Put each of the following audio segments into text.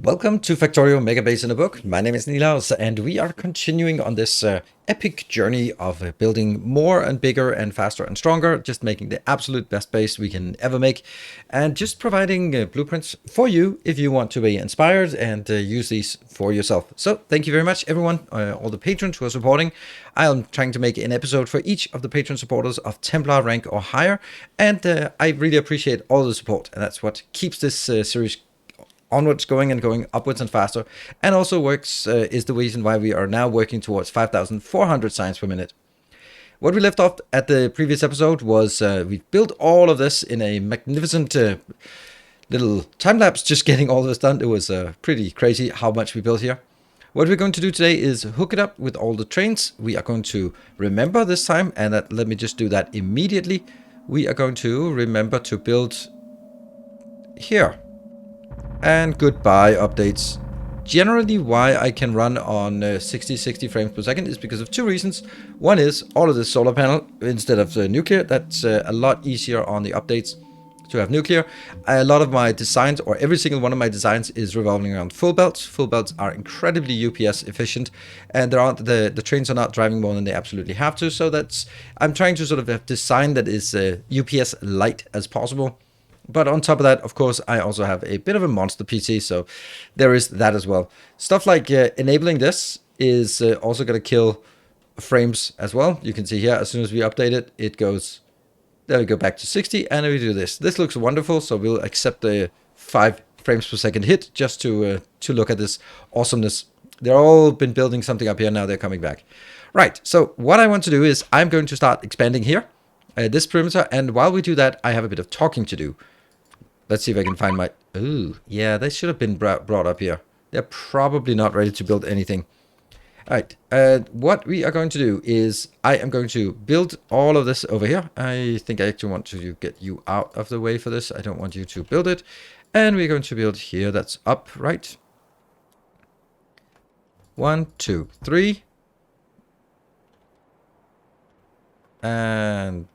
Welcome to Factorio Megabase-In-A-Book. My name is Nilaus, and we are continuing on this epic journey of building more and bigger and faster and stronger, just making the absolute best base we can ever make, and just providing blueprints for you if you want to be inspired and use these for yourself. So thank you very much, everyone, all the patrons who are supporting. I am trying to make an episode for each of the patron supporters of Templar rank or higher, and I really appreciate all the support, and that's what keeps this series onwards going and going upwards and faster, and also works is the reason why we are now working towards 5,400 signs per minute. What we left off at the previous episode was we built all of this in a magnificent little time lapse, just getting all of this done. It was pretty crazy how much we built here. What we're going to do today is hook it up with all the trains. We are going to remember this time, and let me just do that immediately. We are going to remember to build here. And goodbye updates. Generally, why I can run on 60 frames per second is because of two reasons. One is all of this solar panel instead of nuclear. That's a lot easier on the updates to have nuclear. A lot of my designs, or every single one of my designs, is revolving around full belts. Full belts are incredibly UPS efficient, and the trains are not driving more than they absolutely have to. So I'm trying to sort of have design that is UPS light as possible. But on top of that, of course, I also have a bit of a monster PC, so there is that as well. Stuff like enabling this is also going to kill frames as well. You can see here, as soon as we update it, it goes, there we go, back to 60, and we do this. This looks wonderful, so we'll accept the 5 frames per second hit just to look at this awesomeness. They've all been building something up here, now they're coming back. Right, so what I want to do is I'm going to start expanding here, this perimeter, and while we do that, I have a bit of talking to do. Let's see if I can find my... Ooh, yeah, they should have been brought up here. They're probably not ready to build anything. All right, what we are going to do is I am going to build all of this over here. I think I actually want to get you out of the way for this. I don't want you to build it. And we're going to build here. That's up, right? 1, 2, 3. And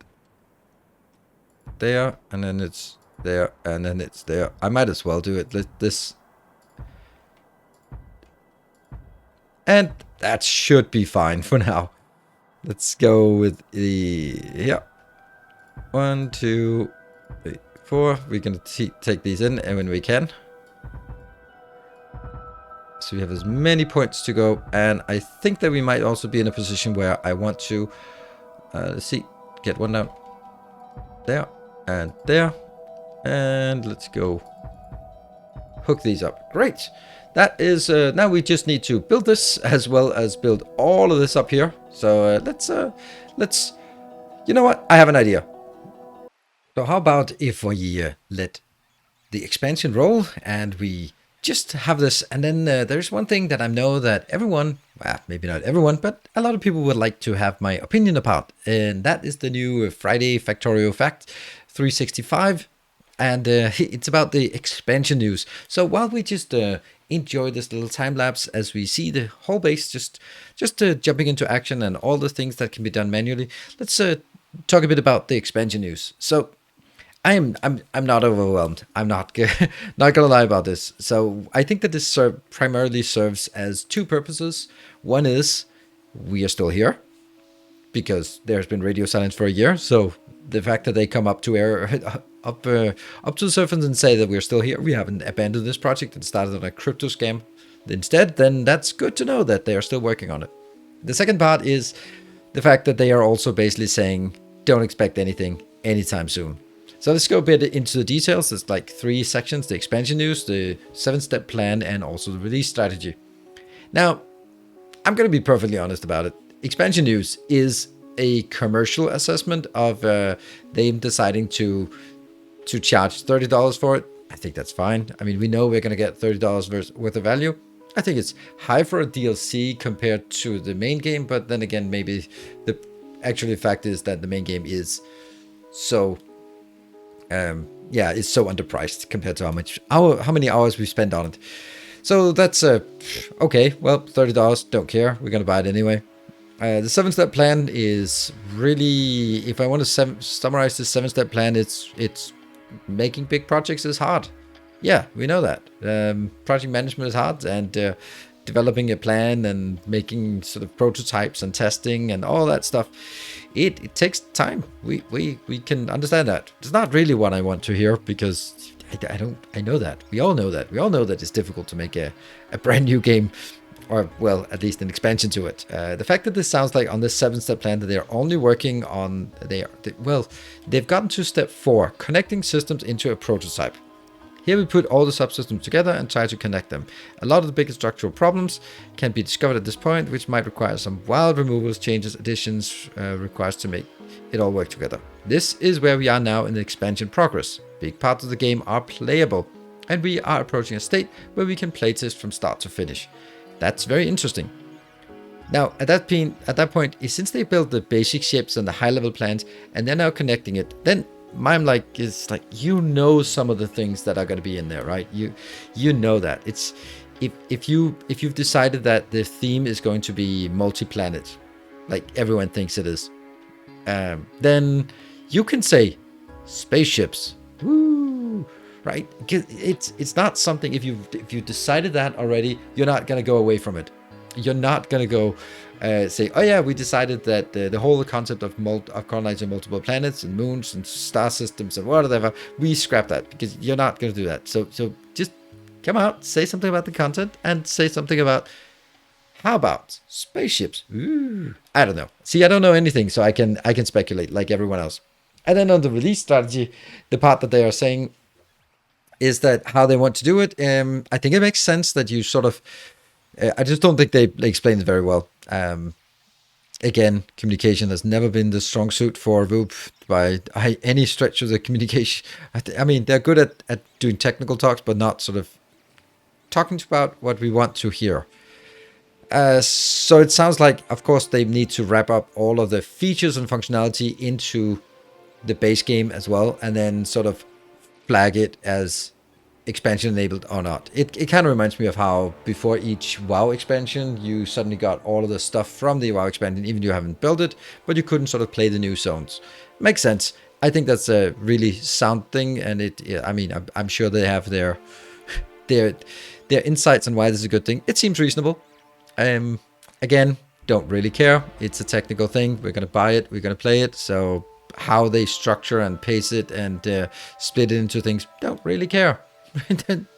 there, and then it's there, and then it's there. I might as well do it this, and that should be fine for now. Let's go with the yeah, 1, 2, 3, 4. We're gonna take these in and when we can, so we have as many points to go. And I think that we might also be in a position where I want to let's see, get one down there and there. And let's go hook these up. Great. That is, now we just need to build this as well as build all of this up here. So let's, you know what? I have an idea. So how about if we let the expansion roll and we just have this, and then there's one thing that I know that everyone, well, maybe not everyone, but a lot of people would like to have my opinion about, and that is the new Friday Factorio Fact 365. And it's about the expansion news. So while we just enjoy this little time lapse as we see the whole base just jumping into action and all the things that can be done manually, let's talk a bit about the expansion news. So I'm not overwhelmed. I'm not not gonna lie about this. So I think that this primarily serves as two purposes. One is we are still here because there's been radio silence for a year. So the fact that they come up to up to the surface and say that we're still here, we haven't abandoned this project and started on a crypto scam instead, then that's good to know that they are still working on it. The second part is the fact that they are also basically saying, don't expect anything anytime soon. So let's go a bit into the details. There's like 3 sections: the expansion news, the 7-step plan, and also the release strategy. Now, I'm going to be perfectly honest about it. Expansion news is a commercial assessment of them deciding to charge $30 for it. I think that's fine. I mean, we know we're going to get $30 worth of value. I think it's high for a DLC compared to the main game, but then again, maybe the actual fact is that the main game is so yeah, it's so underpriced compared to how many hours we spent on it. So that's okay. Well, $30, don't care. We're going to buy it anyway. The 7-step plan is really, if I want to summarize this 7-step plan, it's making big projects is hard. Yeah, we know that. Project management is hard, and developing a plan and making sort of prototypes and testing and all that stuff, it takes time. We can understand that. It's not really what I want to hear, because I know that. We all know that. We all know that it's difficult to make a brand new game, or, well, at least an expansion to it. The fact that this sounds like on this 7-step plan that they're only working on, they've gotten to step 4, connecting systems into a prototype. Here we put all the subsystems together and try to connect them. A lot of the biggest structural problems can be discovered at this point, which might require some wild removals, changes, additions, requires to make it all work together. This is where we are now in the expansion progress. Big parts of the game are playable, and we are approaching a state where we can playtest from start to finish. That's very interesting. Now, at that point, since they built the basic ships and the high-level plans, and they're now connecting it, then it's like, you know, some of the things that are going to be in there, right? You know that it's if you've decided that the theme is going to be multi-planet, like everyone thinks it is, then you can say spaceships, woo, right? It's not something, if you decided that already, you're not going to go away from it. You're not going to go say, oh yeah, we decided that the whole concept of colonizing multiple planets and moons and star systems and whatever, we scrap that, because you're not going to do that. So just come out, say something about the content, and say something about, how about spaceships? Ooh, I don't know. See, I don't know anything, so I can speculate like everyone else. And then on the release strategy, the part that they are saying is that how they want to do it. I think it makes sense that you sort of, I just don't think they explain it very well. Again, communication has never been the strong suit for Whoop by any stretch of the communication. I mean, they're good at doing technical talks, but not sort of talking about what we want to hear. So it sounds like, of course, they need to wrap up all of the features and functionality into the base game as well, and then sort of flag it as expansion enabled or not. It kind of reminds me of how before each WoW expansion, you suddenly got all of the stuff from the WoW expansion, even if you haven't built it, but you couldn't sort of play the new zones. Makes sense. I think that's a really sound thing, and I mean, I'm sure they have their insights on why this is a good thing. It seems reasonable. Again, don't really care. It's a technical thing. We're gonna buy it. We're gonna play it. So how they structure and pace it and split it into things, don't really care.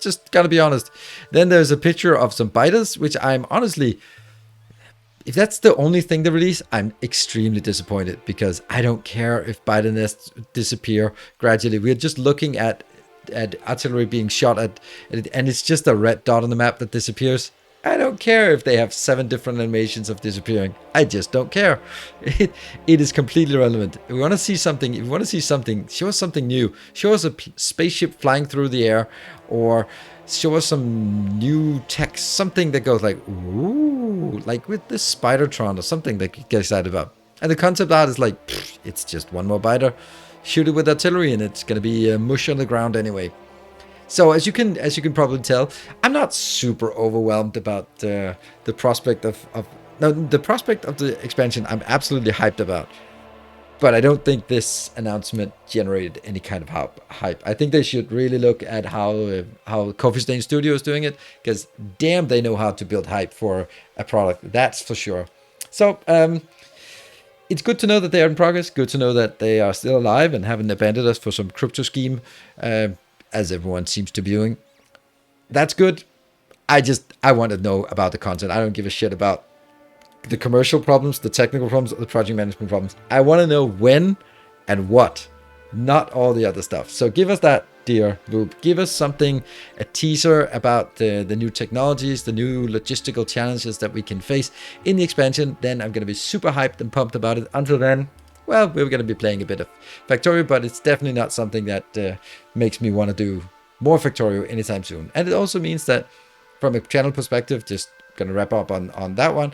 Just gotta be honest. Then there's a picture of some biters, which I'm honestly, if that's the only thing they release, I'm extremely disappointed, because I don't care if biter nests disappear gradually. We're just looking at artillery being shot at, and it's just a red dot on the map that disappears. I don't care if they have 7 different animations of disappearing. I just don't care. It is completely irrelevant. If we want to see something, if we want to see something, show us something new. Show us a spaceship flying through the air, or show us some new text, something that goes like, ooh, like with this spidertron or something that you get excited about. And the concept art is like, it's just one more biter. Shoot it with artillery, and it's going to be mush on the ground anyway. So as you can probably tell, I'm not super overwhelmed about the prospect of the expansion. I'm absolutely hyped about, but I don't think this announcement generated any kind of hype. I think they should really look at how Coffee Stain Studio is doing it, because damn, they know how to build hype for a product. That's for sure. So it's good to know that they are in progress. Good to know that they are still alive and haven't abandoned us for some crypto scheme. As everyone seems to be doing. That's good. I want to know about the content. I don't give a shit about the commercial problems, the technical problems, or the project management problems. I want to know when and what, not all the other stuff. So give us that, dear Loop. Give us something, a teaser about the new technologies, the new logistical challenges that we can face in the expansion. Then I'm going to be super hyped and pumped about it. Until then, well, we're going to be playing a bit of Factorio, but it's definitely not something that makes me want to do more Factorio anytime soon. And it also means that from a channel perspective, just going to wrap up on that one,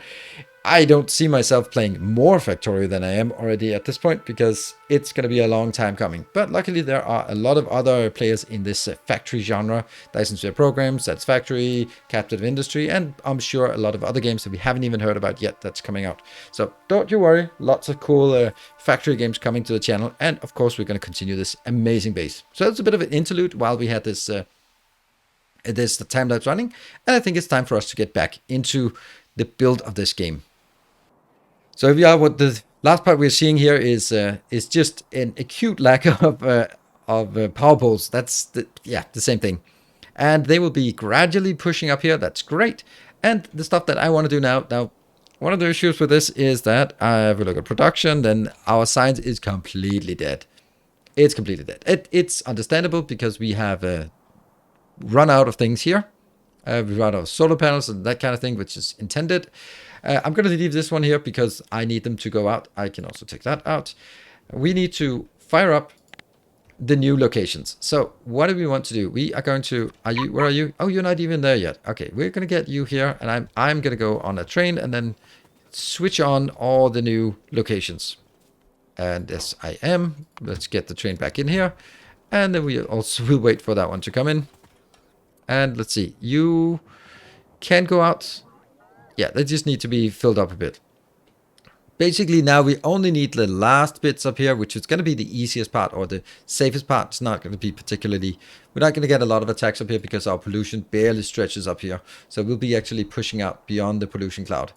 I don't see myself playing more Factorio than I am already at this point, because it's going to be a long time coming. But luckily, there are a lot of other players in this factory genre, licensed their programs, that's Factory, Captive Industry, and I'm sure a lot of other games that we haven't even heard about yet that's coming out. So don't you worry, lots of cool factory games coming to the channel. And of course, we're going to continue this amazing base. So that's a bit of an interlude while we had this There's the time lapse running, and I think it's time for us to get back into the build of this game. So if you are, what the last part we're seeing here is just an acute lack of power poles. That's the same thing, and they will be gradually pushing up here. That's great. And the stuff that I want to do now, one of the issues with this is that if we look at production, then our science is completely dead. It's completely dead. It's understandable because we have run out of things here. We run out of solar panels and that kind of thing, which is intended. I'm going to leave this one here because I need them to go out. I can also take that out. We need to fire up the new locations. So what do we want to do? We are going to, where are you? Oh, you're not even there yet. Okay, we're going to get you here, and I'm going to go on a train and then switch on all the new locations. And yes, I am. Let's get the train back in here. And then we also will wait for that one to come in. And let's see, you can go out. Yeah, they just need to be filled up a bit. Basically, now we only need the last bits up here, which is going to be the easiest part or the safest part. It's not going to be particularly... We're not going to get a lot of attacks up here because our pollution barely stretches up here. So we'll be actually pushing out beyond the pollution cloud.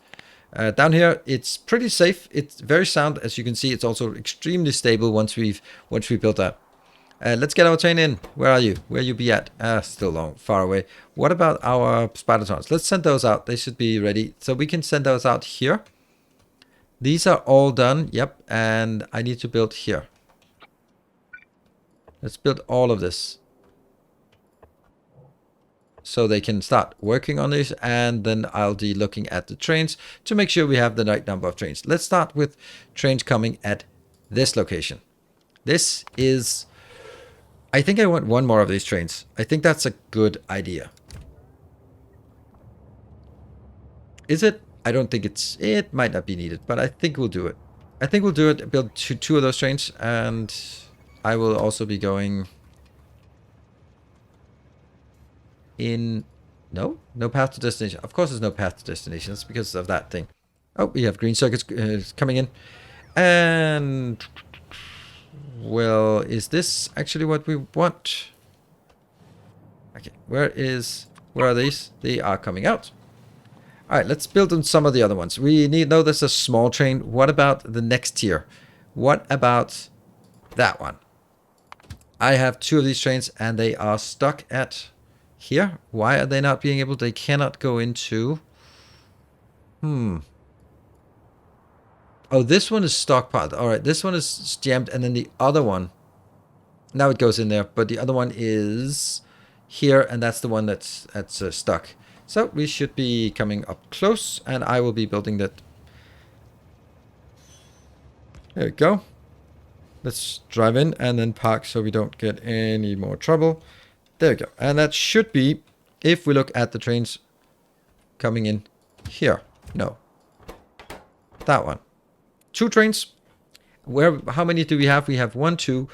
Down here, it's pretty safe. It's very sound. As you can see, it's also extremely stable once we built that. Let's get our train in. Where are you? Where you be at? Still far away. What about our spidertrons? Let's send those out. They should be ready. So we can send those out here. These are all done. Yep. And I need to build here. Let's build all of this. So they can start working on this. And then I'll be looking at the trains to make sure we have the right number of trains. Let's start with trains coming at this location. This is... I think I want one more of these trains. I think that's a good idea. Is it? I don't think it might not be needed, but I think we'll do it. I think we'll do it, build two of those trains, and I will also be going in... No path to destination. Of course there's no path to destination. It's because of that thing. Oh, we have green circuits coming in. And... well, is this actually what we want? Okay, where are these? They are coming out. All right, let's build on some of the other ones. We know there's a small train. What about the next tier? What about that one? I have two of these trains and they are stuck at here. Why are they not being able? They cannot go into... Oh, this one is stockpiled. All right, this one is jammed, and then the other one, now it goes in there, but the other one is here, and that's the one that's stuck. So we should be coming up close, and I will be building that. There we go. Let's drive in and then park so we don't get any more trouble. There we go. And that should be, if we look at the trains coming in here. No. That one. Two trains. How many do we have? We have 1, 2,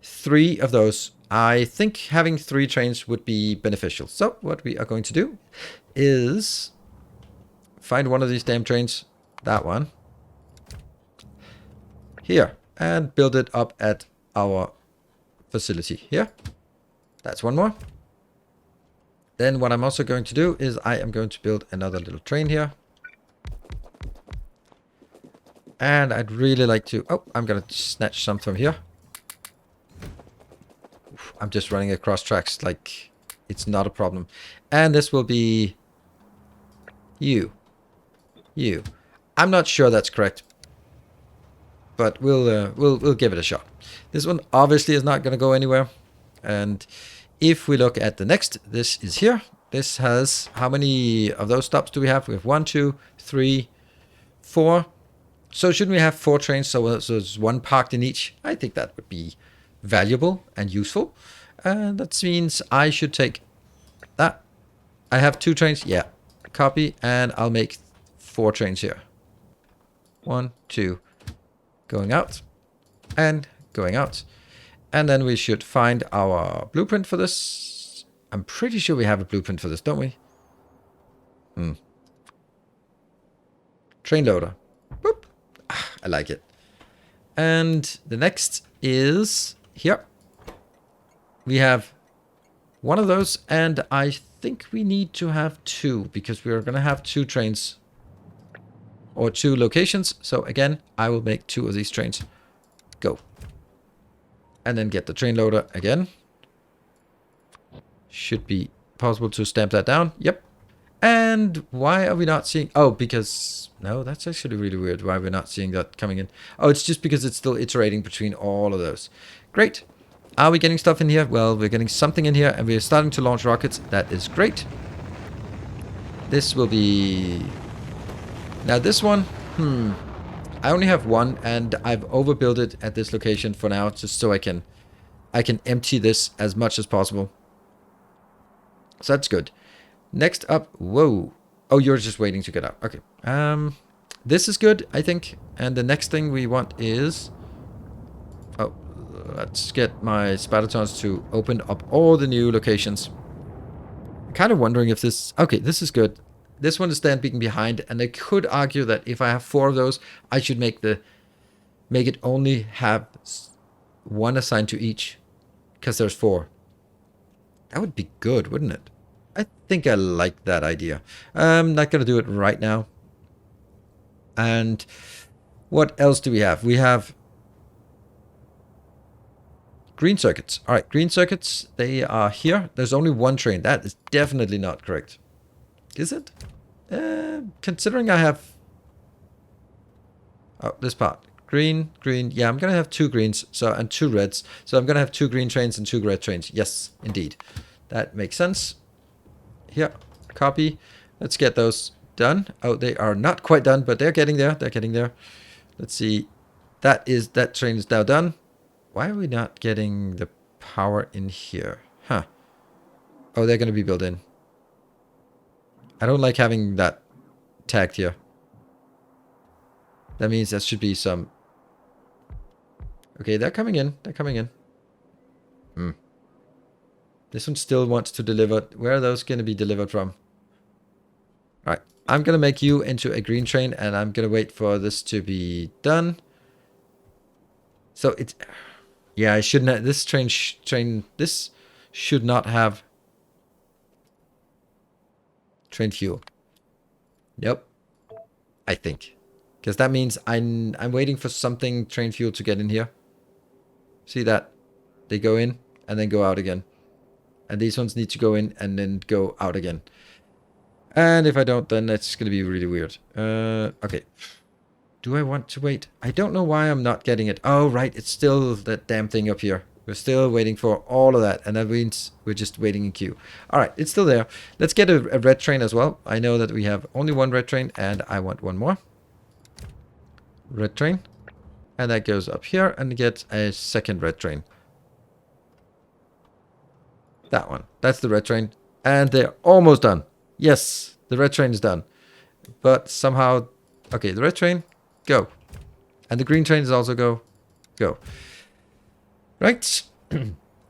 3 of those. I think having 3 trains would be beneficial. So what we are going to do is find one of these damn trains. That one. Here. And build it up at our facility here. That's one more. Then what I'm also going to do is I am going to build another little train here. And I'd really like to... Oh, I'm going to snatch some from here. I'm just running across tracks like it's not a problem. And this will be... You. I'm not sure that's correct. But we'll give it a shot. This one obviously is not going to go anywhere. And if we look at the next, this is here. This has... How many of those stops do we have? We have 1, 2, 3, 4... So shouldn't we have 4 trains? So there's 1 parked in each. I think that would be valuable and useful. That means I should take that. I have 2 trains. Yeah. Copy. And I'll make 4 trains here. 1, 2. Going out. And going out. And then we should find our blueprint for this. I'm pretty sure we have a blueprint for this, don't we? Train loader. Boop. I like it. And the next is here. We have one of those, and I think we need to have 2 because we're going to have 2 trains or 2 locations. So again, I will make 2 of these trains. Go. And then get the train loader again. Should be possible to stamp that down. Yep. And why are we not seeing... Oh, because... No, that's actually really weird why we're not seeing that coming in. Oh, it's just because it's still iterating between all of those. Great. Are we getting stuff in here? Well, we're getting something in here and we're starting to launch rockets. That is great. This will be... Now this one, I only have 1 and I've overbuilt it at this location for now just so I can empty this as much as possible. So that's good. Next up, whoa. Oh, you're just waiting to get out. Okay. This is good, I think. And the next thing we want is... Oh, let's get my spidertrons to open up all the new locations. I'm kind of wondering if this... Okay, this is good. This one is stand beacon behind, and I could argue that if I have 4 of those, I should make it only have 1 assigned to each, because there's 4. That would be good, wouldn't it? I think I like that idea. I'm not going to do it right now. And what else do we have? We have green circuits. All right, green circuits, they are here. There's only 1 train. That is definitely not correct. Is it? Considering I have... Oh, this part. Green, green. Yeah, I'm going to have 2 greens and 2 reds. So I'm going to have 2 green trains and 2 red trains. Yes, indeed. That makes sense. Here, copy. Let's get those done. Oh, they are not quite done, but they're getting there. They're getting there. Let's see. That train is now done. Why are we not getting the power in here? Huh. Oh, they're going to be built in. I don't like having that tagged here. That means there should be some... Okay, they're coming in. They're coming in. This one still wants to deliver. Where are those going to be delivered from? Alright, I'm going to make you into a green train and I'm going to wait for this to be done. So it's... Yeah, I shouldn't have... This this should not have... train fuel. Yep. I think. Because that means I'm waiting for something train fuel to get in here. See that? They go in and then go out again. And these ones need to go in and then go out again. And if I don't, then it's going to be really weird. Okay. Do I want to wait? I don't know why I'm not getting it. Oh, right. It's still that damn thing up here. We're still waiting for all of that. And that means we're just waiting in queue. All right. It's still there. Let's get a red train as well. I know that we have only 1 red train and I want 1 more. Red train. And that goes up here and gets a 2nd red train. That one. That's the red train. And they're almost done. Yes, the red train is done. But somehow... Okay, the red train, go. And the green train is also go. Go. Right.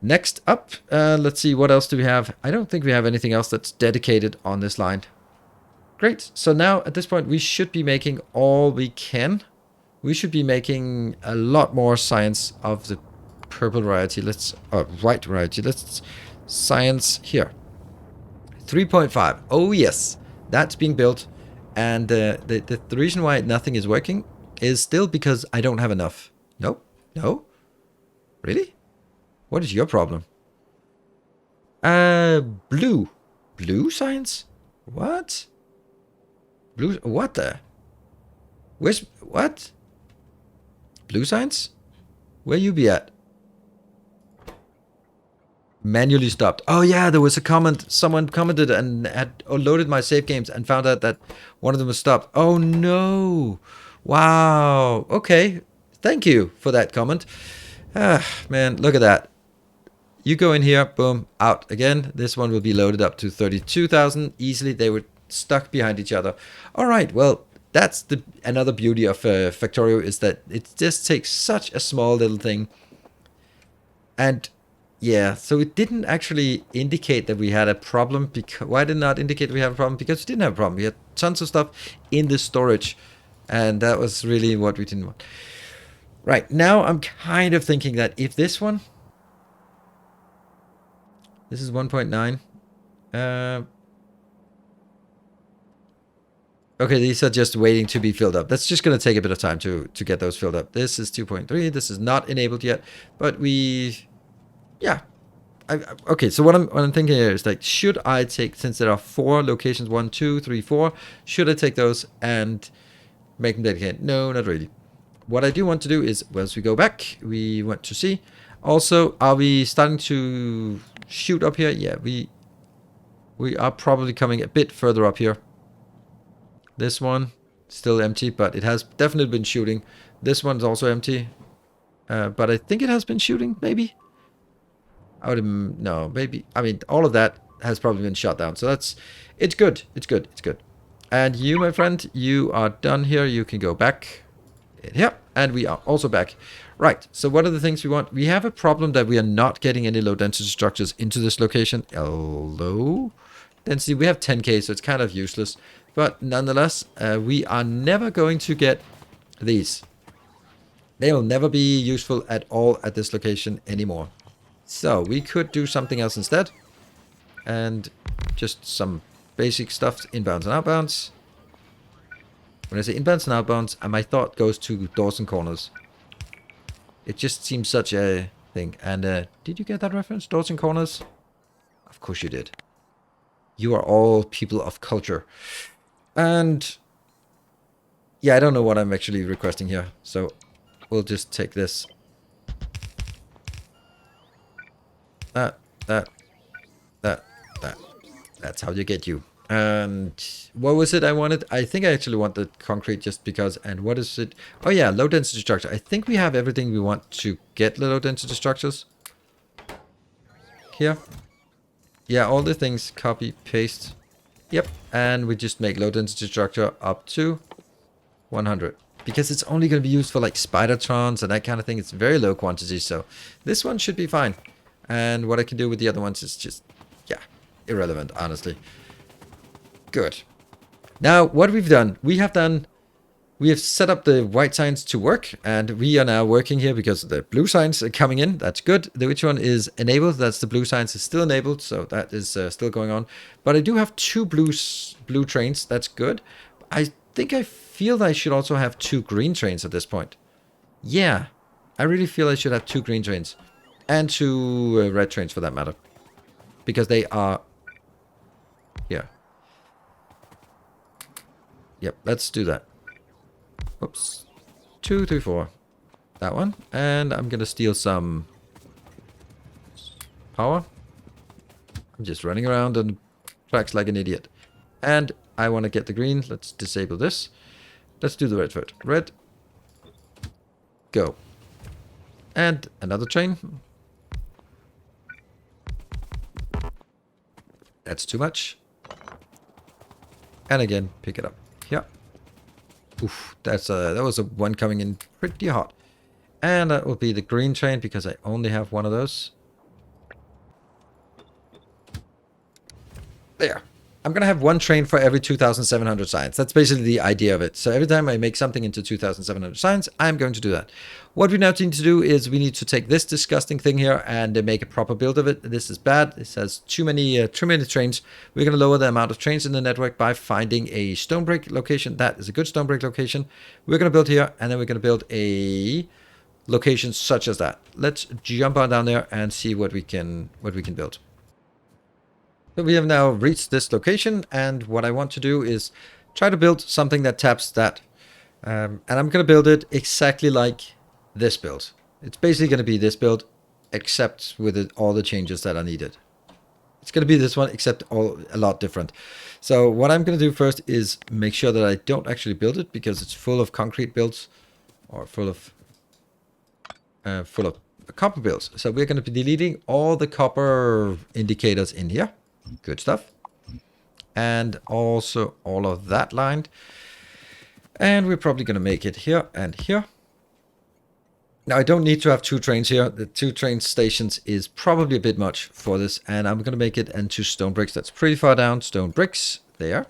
Next up, let's see, what else do we have? I don't think we have anything else that's dedicated on this line. Great. So now, at this point, we should be making all we can. We should be making a lot more science of the purple variety. White variety. Let's... Science here. 3.5. Oh, yes. That's being built. And the reason why nothing is working is still because I don't have enough. Nope. No? Really? What is your problem? Blue. Blue science? What? Blue... What the? Where's... What? Blue science? Where you be at? Manually stopped. Oh yeah, there was a comment. Someone commented and had loaded my save games and found out that one of them was stopped. Oh no. Wow. Okay. Thank you for that comment. Man, look at that. You go in here, boom, out again. This one will be loaded up to 32,000 easily. They were stuck behind each other. All right, well, that's another beauty of Factorio is that it just takes such a small little thing. And yeah, so it didn't actually indicate that we had a problem. Why did it not indicate we have a problem? Because we didn't have a problem. We had tons of stuff in the storage. And that was really what we didn't want. Right, now I'm kind of thinking that if this one... This is 1.9. Okay, these are just waiting to be filled up. That's just going to take a bit of time to get those filled up. This is 2.3. This is not enabled yet, but yeah. Okay, so what I'm thinking here is like, should I take, since there are 4 locations, 1, 2, 3, 4, should I take those and make them dedicated? No, not really. What I do want to do is, once we go back, we want to see. Also, are we starting to shoot up here? Yeah, we are probably coming a bit further up here. This one, still empty, but it has definitely been shooting. This one's also empty. But I think it has been shooting, maybe? No, maybe. I mean, all of that has probably been shut down. So it's good. It's good. It's good. And you, my friend, you are done here. You can go back here. And we are also back. Right. So what are the things we want? We have a problem that we are not getting any low density structures into this location. Low density. We have 10K, so it's kind of useless. But nonetheless, we are never going to get these. They will never be useful at all at this location anymore. So we could do something else instead. And just some basic stuff, inbounds and outbounds. When I say inbounds and outbounds, my thought goes to doors and corners. It just seems such a thing. And did you get that reference? Doors and corners? Of course you did. You are all people of culture. And yeah, I don't know what I'm actually requesting here. So we'll just take this. That. That's how you get you. And what was it I wanted? I think I actually want the concrete just because. And what is it? Oh yeah, low density structure. I think we have everything we want to get low density structures. Here. Yeah, all the things. Copy, paste. Yep. And we just make low density structure up to 100. Because it's only going to be used for like spidertrons and that kind of thing. It's very low quantity. So this one should be fine. And what I can do with the other ones is just, yeah, irrelevant, honestly. Good. Now, what we've done, we have set up the white signs to work, and we are now working here because the blue signs are coming in. That's good. Which one is enabled? That's the blue signs is still enabled, so that is still going on. But I do have 2 blue trains. That's good. I think I feel that I should also have 2 green trains at this point. Yeah, I really feel I should have 2 green trains. And 2 red trains for that matter. Because they are here. Yep, let's do that. Oops. 2, 3, 4. That one. And I'm going to steal some power. I'm just running around on tracks like an idiot. And I want to get the green. Let's disable this. Let's do the red first. Red. Go. And another train. That's too much. And again, pick it up. Yeah. Oof, that was a one coming in pretty hot. And that will be the green train because I only have one of those. There. I'm going to have 1 train for every 2,700 signs. That's basically the idea of it. So every time I make something into 2,700 signs, I'm going to do that. What we now need to do is we need to take this disgusting thing here and make a proper build of it. This is bad. This has too many trains. We're going to lower the amount of trains in the network by finding a stone brick location. That is a good stone brick location. We're going to build here, and then we're going to build a location such as that. Let's jump on down there and see what we can build. So we have now reached this location, and what I want to do is try to build something that taps that. And I'm going to build it exactly like this build. It's basically going to be this build, except with all the changes that are needed. It's going to be this one, except a lot different. So what I'm going to do first is make sure that I don't actually build it, because it's full of concrete builds, or full of copper builds. So we're going to be deleting all the copper indicators in here. Good stuff. And also all of that lined. And we're probably going to make it here and here. Now I don't need to have 2 trains here. The 2 train stations is probably a bit much for this. And I'm going to make it into stone bricks. That's pretty far down. Stone bricks. There.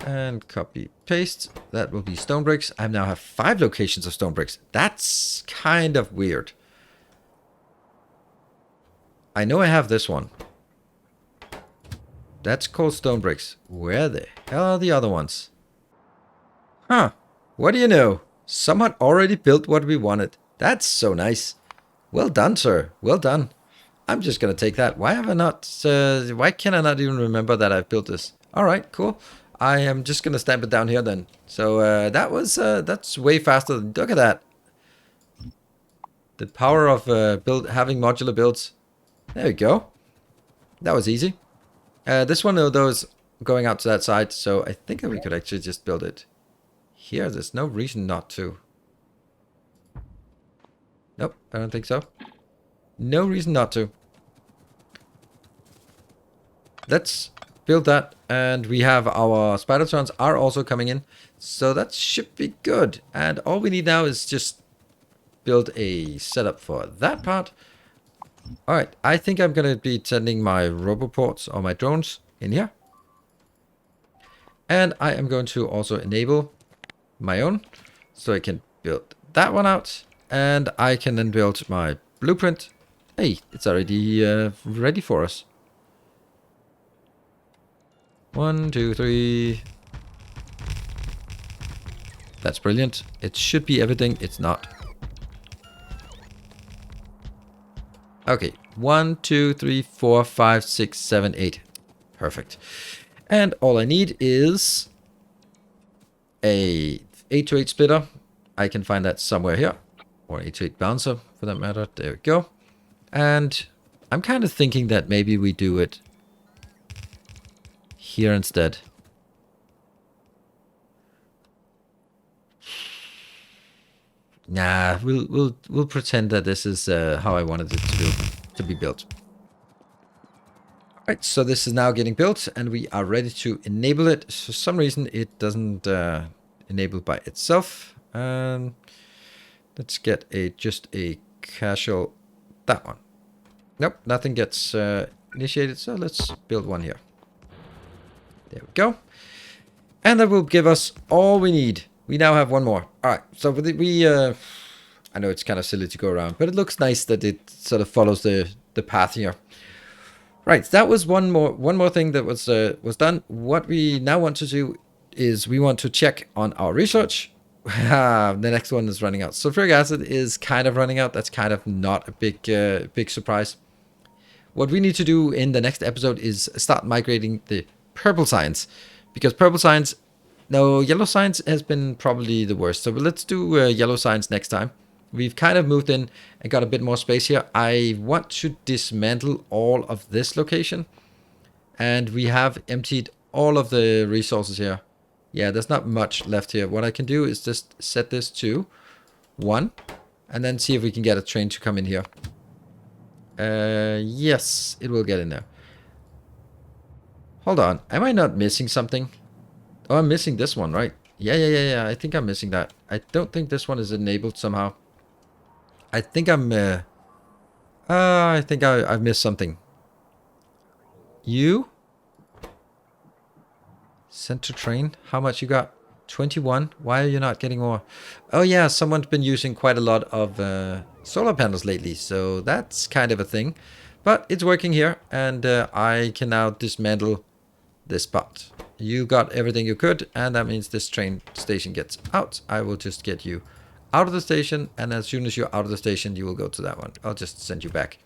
And copy paste. That will be stone bricks. I now have 5 locations of stone bricks. That's kind of weird. I know I have this one. That's called stone bricks. Where the hell are the other ones? Huh. What do you know? Someone already built what we wanted. That's so nice. Well done, sir. Well done. I'm just gonna take that. Why have I not... why can I not even remember that I've built this? Alright, cool. I am just gonna stamp it down here then. So that was... that's way faster than... Look at that. The power of having modular builds. There we go. That was easy. This one, though, is going out to that side, so I think that we could actually just build it here. There's no reason not to. Nope, I don't think so. No reason not to. Let's build that, and we have our spidertrons are also coming in, so that should be good. And all we need now is just build a setup for that part. Alright, I think I'm going to be sending my roboports or my drones in here. And I am going to also enable my own, so I can build that one out. And I can then build my blueprint. Hey, it's already ready for us. 1, 2, 3. That's brilliant. It should be everything. It's not. Okay, 1, 2, 3, 4, 5, 6, 7, 8. Perfect. And all I need is a 8 to 8 splitter. I can find that somewhere here. Or 8 to 8 bouncer, for that matter. There we go. And I'm kind of thinking that maybe we do it here instead. Nah, we'll pretend that this is how I wanted it to be built. Alright, so this is now getting built, and we are ready to enable it. For some reason, it doesn't enable by itself. Let's get just a casual... That one. Nope, nothing gets initiated, so let's build one here. There we go. And that will give us all we need. We now have one more. Alright, so I know it's kind of silly to go around, but it looks nice that it sort of follows the path here. Right, that was one more thing that was done. What we now want to do is we want to check on our research. The next one is running out. Sulfuric acid is kind of running out. That's kind of not a big surprise. What we need to do in the next episode is start migrating the purple science, because purple science... No, yellow science has been probably the worst. So let's do yellow science next time. We've kind of moved in and got a bit more space here. I want to dismantle all of this location. And we have emptied all of the resources here. Yeah, there's not much left here. What I can do is just set this to 1. And then see if we can get a train to come in here. Yes, it will get in there. Hold on. Am I not missing something? Oh, I'm missing this one, right? Yeah. I think I'm missing that. I don't think this one is enabled somehow. I think I've missed something. You? Sent to train? How much you got? 21? Why are you not getting more? Oh yeah, someone's been using quite a lot of solar panels lately, so that's kind of a thing. But it's working here, and I can now dismantle this part. You got everything you could, and that means this train station gets out. I will just get you out of the station, and as soon as you're out of the station, you will go to that one. I'll just send you back.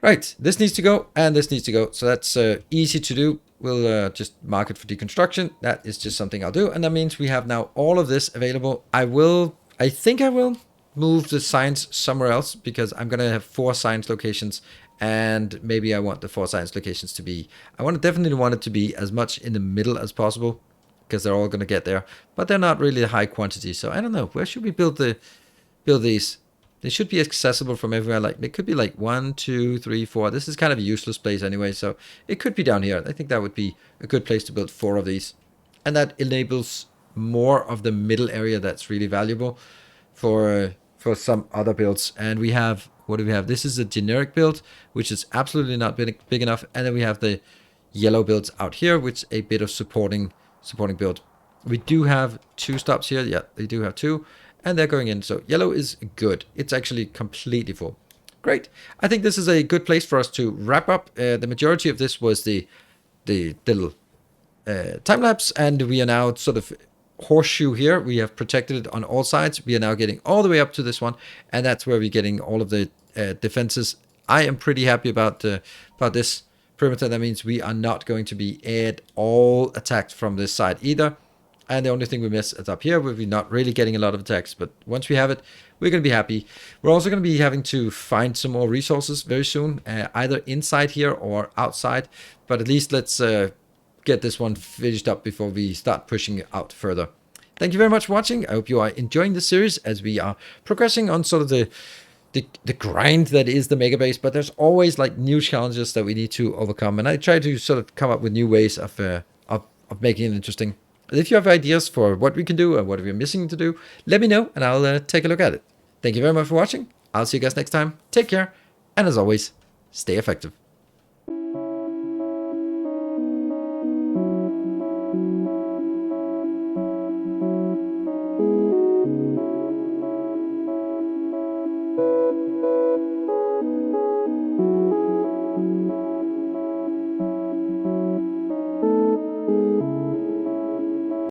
Right, this needs to go, and this needs to go. So that's easy to do. We'll just mark it for deconstruction. That is just something I'll do, and that means we have now all of this available. I think I will move the science somewhere else, because I'm going to have 4 science locations. And maybe I want the 4 science locations to be... definitely want it to be as much in the middle as possible, because they're all going to get there. But they're not really a high quantity, so I don't know. Where should we build these? They should be accessible from everywhere. Like, it could be like 1, 2, 3, 4. This is kind of a useless place anyway, so it could be down here. I think that would be a good place to build 4 of these. And that enables more of the middle area that's really valuable for some other builds. And we have... What do we have? This is a generic build, which is absolutely not big enough. And then we have the yellow builds out here, which is a bit of supporting build. We do have 2 stops here. Yeah, they do have 2. And they're going in. So yellow is good. It's actually completely full. Great. I think this is a good place for us to wrap up. The majority of this was the little time lapse, and we are now sort of horseshoe here. We have protected it on all sides. We are now getting all the way up to this one, and that's where we're getting all of the defenses. I am pretty happy about this perimeter. That means we are not going to be at all attacked from this side either. And the only thing we miss is up here, where we're not really getting a lot of attacks. But once we have it, we're going to be happy. We're also going to be having to find some more resources very soon, either inside here or outside. But at least let's get this one finished up before we start pushing it out further. Thank you very much for watching. I hope you are enjoying this series as we are progressing on sort of the grind that is the Megabase. But there's always like new challenges that we need to overcome. And I try to sort of come up with new ways of making it interesting. If you have ideas for what we can do or what we're missing to do, let me know and I'll take a look at it. Thank you very much for watching. I'll see you guys next time. Take care. And as always, stay effective.